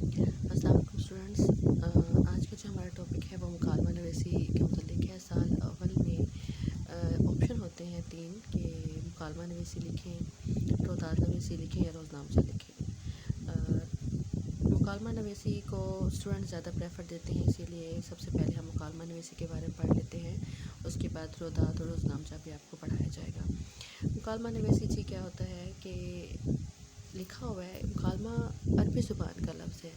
अस्सलाम वालेकुम स्टूडेंट्स। आज का जो हमारा टॉपिक है वो मुकालमा नवीसी के मुतल्लिक़ है। साल अव्वल में ऑप्शन होते हैं 3 कि मुकालमा नवीसी लिखें, रोज़ात नवीसी लिखें या रोज़नामचा लिखें। मुकालमा नवीसी को स्टूडेंट ज़्यादा प्रेफर देते हैं, इसीलिए सबसे पहले हम मुकालमा नवीसी के बारे में पढ़ लेते हैं। उसके बाद रोज़ात और रोज़नामचा भी आपको पढ़ाया जाएगा। मुकालमा नवीसी जी क्या होता है कि लिखा हुआ है, मुकालमा अरबी ज़ुबान का लफ्ज़ है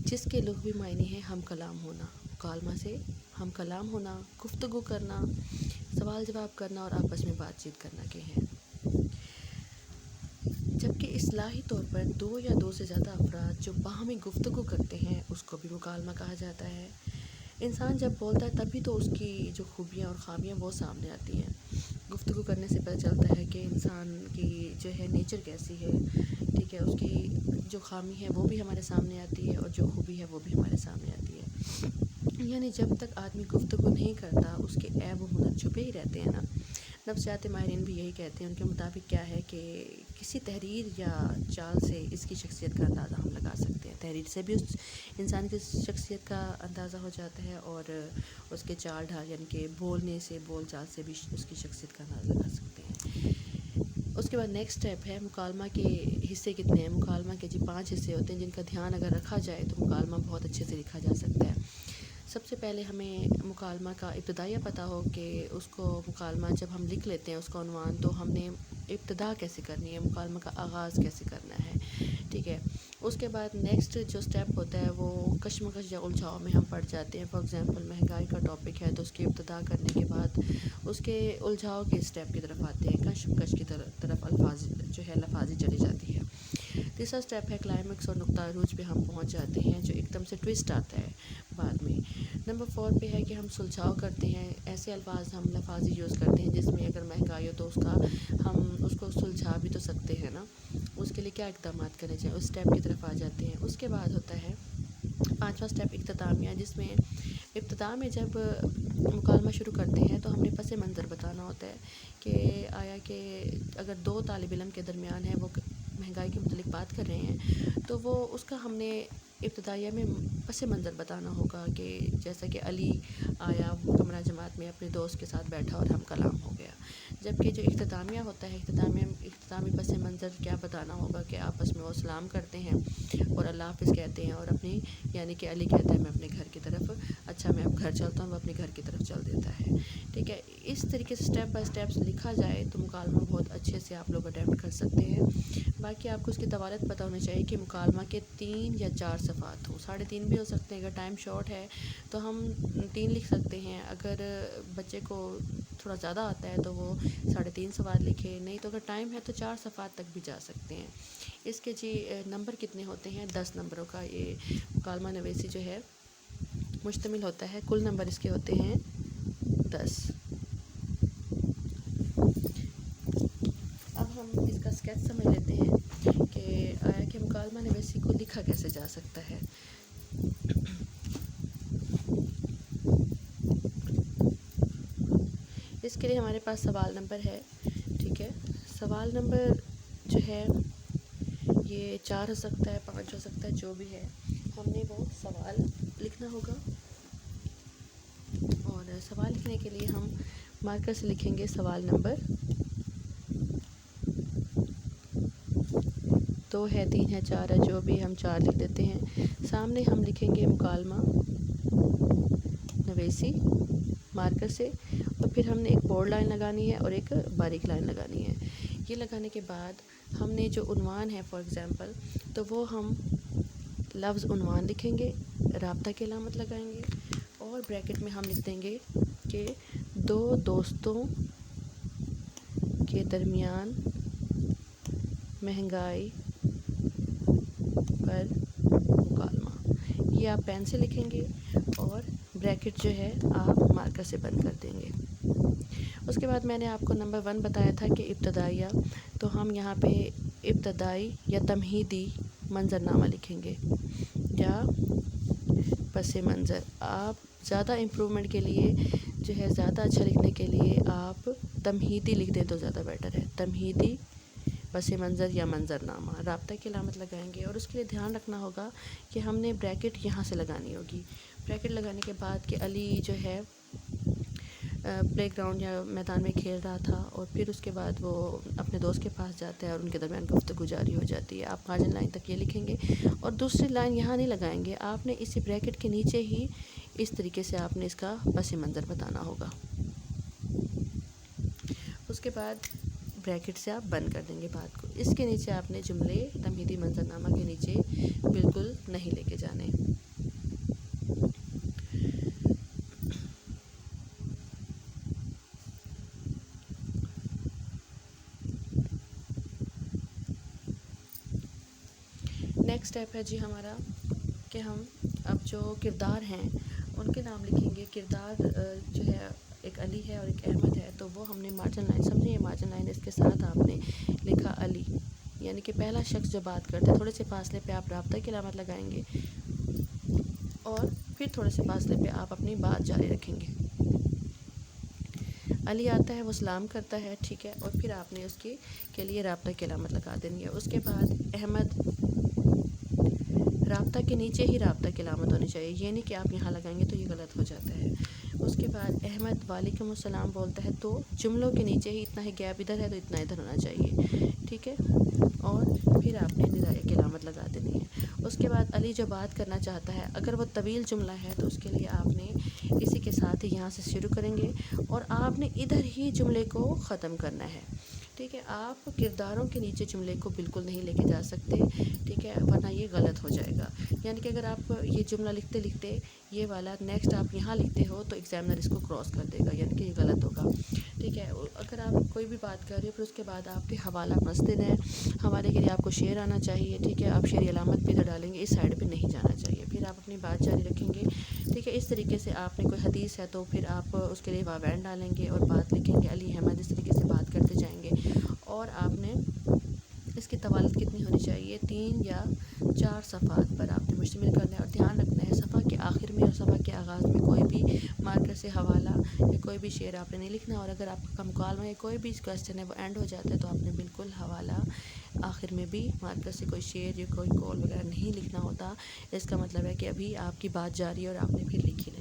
जिसके लुग़वी मायने हैं हम कलाम होना। मुकालमा से हम कलाम होना, गुफ्तगू करना, सवाल जवाब करना और आपस में बातचीत करना के हैं। जबकि इस्लाही तौर पर 2 या 2 से ज़्यादा अफराद जो बाहमी गुफ्तगू करते हैं उसको भी मुकालमा कहा जाता है। इंसान जब बोलता है तभी तो उसकी जो खूबियाँ और ख़ामियाँ वो सामने आती हैं। गुफ्तगू करने से पता चलता है कि इंसान की जो है नेचर कैसी है, ठीक है, उसकी जो ख़ामी है वो भी हमारे सामने आती है और जो खूबी है वो भी हमारे सामने आती है। यानी जब तक आदमी गुफ्तगू नहीं करता उसके ऐब व हुनर छुपे ही रहते हैं ना। नफ्सियाती माहिरीन भी यही कहते हैं। उनके मुताबिक क्या है कि किसी तहरीर या चाल से इसकी शख्सियत का अंदाज़ा हम लगा सकते हैं। तहरीर से भी उस इंसान की शख्सियत का अंदाज़ा हो जाता है और उसके चाल ढाल यानी कि बोलने से, बोल चाल से भी उसकी शख्सियत का अंदाज़ा लगा सकते हैं। उसके बाद नेक्स्ट स्टेप है मुकालमा के हिस्से कितने हैं। मुकालमा के जी 5 हिस्से होते हैं जिनका ध्यान अगर रखा जाए तो मुकालमा बहुत अच्छे से लिखा जा सकता है। सबसे पहले हमें मुकालमा का इब्तदाइया पता हो कि उसको मुकालमा जब हम लिख लेते हैं उसका उन्वान, तो हमने इब्तदा कैसे करनी है, मुकालमा का आगाज़ कैसे करना है, ठीक है। उसके बाद नेक्स्ट जो स्टेप होता है वो कशमकश या उलझाव में हम पड़ जाते हैं। फॉर एग्ज़ाम्पल महंगाई का टॉपिक है तो उसकी इब्तदा करने के बाद उसके उलझाव के स्टेप की तरफ आते हैं, कशमकश की तरफ अल्फाज जो है लफाजी चली जाती है। तीसरा स्टेप है क्लाइमेक्स और नुक्ता अरूज पे हम पहुंच जाते हैं जो एकदम से ट्विस्ट आता है बाद में। नंबर 4 पे है कि हम सुलझाव करते हैं। ऐसे अल्फाज हम लफाजी यूज़ करते हैं जिसमें अगर महंगाई हो तो हम उसको सुलझा भी तो सकते हैं ना। उसके लिए क्या इक़दाम करने चाहिए, उस स्टेप की तरफ आ जाते हैं। उसके बाद होता है 5वां स्टेप इख्तितामिया, जिसमें इब्तिदा में जब मुकालमा शुरू करते हैं तो हमने पस मंज़र बताना होता है कि आया कि अगर 2 तालिब इल्म के दरमियान है, वो महंगाई के मुतल्लिक़ बात कर रहे हैं तो वो उसका हमने इब्तिदाइया में पस मंज़र बताना होगा कि जैसा कि अली आया कमरा जमात में अपने दोस्त के साथ बैठा और हम कलाम हो गया। जबकि जो इख्तितामिया होता है, इख्तितामी पस मंज़र क्या बताना होगा कि आपस में वो सलाम करते हैं और अल्लाह हाफ़िज़ कहते हैं और अपनी यानी कि अली कहता है मैं अपने घर की तरफ, अच्छा मैं अब घर चलता हूँ, वो अपने घर की तरफ चल देता है, ठीक है। इस तरीके से स्टेप बाय स्टेप्स लिखा जाए तो मुकालमा बहुत अच्छे से आप लोग अटैम्प्ट कर सकते हैं। बाकी आपको उसकी दवालत पता होनी चाहिए कि मुकालमा के 3 या 4 सफ़ात हो, 3.5 भी हो सकते हैं। अगर टाइम शॉर्ट है तो हम 3 लिख सकते हैं। अगर बच्चे को थोड़ा ज़्यादा आता है तो वो 3.5 सवाल लिखे, नहीं तो अगर टाइम है तो 4 सफ़ात तक भी जा सकते हैं। इसके जी नंबर कितने होते हैं, 10 नंबरों का ये मुकालमा नवीसी जो है मुश्तमिल होता है। कुल नंबर इसके होते हैं 10। अब हम इसका स्केच समझ लेते हैं कि आया कि मुकालमा नवीसी को लिखा कैसे जा सकता है। इसके लिए हमारे पास सवाल नंबर है, ठीक है। सवाल नंबर जो है ये 4 हो सकता है, 5 हो सकता है, जो भी है हमने वो सवाल लिखना होगा। और सवाल लिखने के लिए हम मार्कर से लिखेंगे सवाल नंबर 2 है, 3 है, 4 है, जो भी हम 4 लिख देते हैं। सामने हम लिखेंगे मुकालमा नवीसी मार्कर से और फिर हमने एक बोल्ड लाइन लगानी है और एक बारीक लाइन लगानी है। ये लगाने के बाद हमने जो उन्वान है फॉर एग्ज़ाम्पल, तो वो हम लफ्ज़ उन्वान लिखेंगे, राब्ता की अलामत लगाएंगे और ब्रैकेट में हम लिख देंगे कि 2 दोस्तों के दरमियान महंगाई पर मुकालमा। ये आप पेन से लिखेंगे और ब्रैकेट जो है आप मार्कर से बंद कर देंगे। उसके बाद मैंने आपको नंबर 1 बताया था कि इब्तदाइया, तो हम यहाँ पे इब्तदाई या तमहीदी मंज़रनामा लिखेंगे या पस मंज़र। आप ज़्यादा इम्प्रूवमेंट के लिए जो है, ज़्यादा अच्छा लिखने के लिए आप तमहीदी लिख दें तो ज़्यादा बेटर है। तमहीदी پس منظر یا منظرنامہ، رابطہ کی علامت لگائیں گے، اور اس کے لیے دھیان رکھنا ہوگا کہ ہم نے بریکٹ یہاں سے لگانی ہوگی۔ بریکٹ لگانے کے بعد کہ علی جو ہے پلے گراؤنڈ یا میدان میں کھیل رہا تھا، اور پھر اس کے بعد وہ اپنے دوست کے پاس جاتا ہے اور ان کے درمیان گفتگو جاری ہو جاتی ہے۔ آپ مارجن لائن تک یہ لکھیں گے، اور دوسری لائن یہاں نہیں لگائیں گے، آپ نے اسی بریکٹ کے نیچے ہی اس طریقے سے آپ نے اس کا پس منظر بتانا ہوگا۔ اس کے بعد بریکٹ سے آپ بند کر دیں گے بات کو۔ اس کے نیچے آپ نے جملے تمہیدی منظرنامہ کے نیچے بالکل نہیں لے کے جانے۔ نیکسٹ اسٹیپ ہے جی ہمارا کہ ہم اب جو کردار ہیں ان کے نام لکھیں گے۔ کردار جو ہے ایک علی ہے اور ایک احمد ہے، تو وہ ہم نے مارجن لائن سمجھیں، یہ مارجن لائن اس کے ساتھ آپ نے لکھا علی، یعنی کہ پہلا شخص جو بات کرتا ہے، تھوڑے سے فاصلے پہ آپ رابطہ کی علامت لگائیں گے، اور پھر تھوڑے سے فاصلے پہ آپ اپنی بات جاری رکھیں گے۔ علی آتا ہے، وہ سلام کرتا ہے، ٹھیک ہے، اور پھر آپ نے اس کے لیے رابطہ کی علامت لگا دیں گے۔ اس کے بعد احمد، رابطہ کے نیچے ہی رابطہ کی علامت ہونی چاہیے، یہ نہیں کہ آپ یہاں لگائیں گے تو یہ غلط ہو جاتا ہے۔ اس کے بعد احمد وعلیکم السلام بولتا ہے، تو جملوں کے نیچے ہی اتنا ہی گیپ ادھر ہے تو اتنا ادھر ہونا چاہیے، ٹھیک ہے، اور پھر آپ نے ندائے کی علامت لگا دینی ہے۔ اس کے بعد علی جو بات کرنا چاہتا ہے، اگر وہ طویل جملہ ہے تو اس کے لیے آپ نے اسی کے ساتھ ہی یہاں سے شروع کریں گے، اور آپ نے ادھر ہی جملے کو ختم کرنا ہے، ٹھیک ہے۔ آپ کرداروں کے نیچے جملے کو بالکل نہیں لے کے جا سکتے، ٹھیک ہے، ورنہ یہ غلط ہو جائے گا۔ یعنی کہ اگر آپ یہ جملہ لکھتے لکھتے یہ والا نیکسٹ آپ یہاں لکھتے ہو تو ایگزامنر اس کو کراس کر دے گا، یعنی کہ یہ غلط ہوگا، ٹھیک ہے۔ اگر آپ کوئی بھی بات کر رہے ہو پھر اس کے بعد آپ کے حوالہ مسند ہے، حوالے کے لیے آپ کو شعر آنا چاہیے، ٹھیک ہے، آپ شعری علامت بھی ادھر ڈالیں گے، اس سائڈ پہ نہیں جانا چاہیے، پھر آپ اپنی بات جاری رکھیں گے، ٹھیک ہے۔ اس طریقے سے آپ نے کوئی حدیث ہے تو پھر آپ اس کے لیے واوین ڈالیں گے اور بات لکھیں گے، علی احمد، اس طریقے سے بات کرتے جائیں گے، اور آپ نے اس کی طوالت کتنی ہونی چاہیے، 3 یا 4 صفحات پر آپ نے مشتمل کرنا ہے، اور دھیان رکھنا ہے صفحہ کے آخر میں اور صفحہ کے آغاز میں کوئی بھی مارکر سے حوالہ یا کوئی بھی شعر آپ نے نہیں لکھنا، اور اگر آپ کا مکالمہ یا کوئی بھی کویسچن ہے وہ اینڈ ہو جاتا ہے تو آپ نے بالکل حوالہ آخر میں بھی مارکر سے کوئی شعر یا کوئی کال وغیرہ نہیں لکھنا ہوتا۔ اس کا مطلب ہے کہ ابھی آپ کی بات جاری ہے اور آپ نے پھر لکھی نہیں۔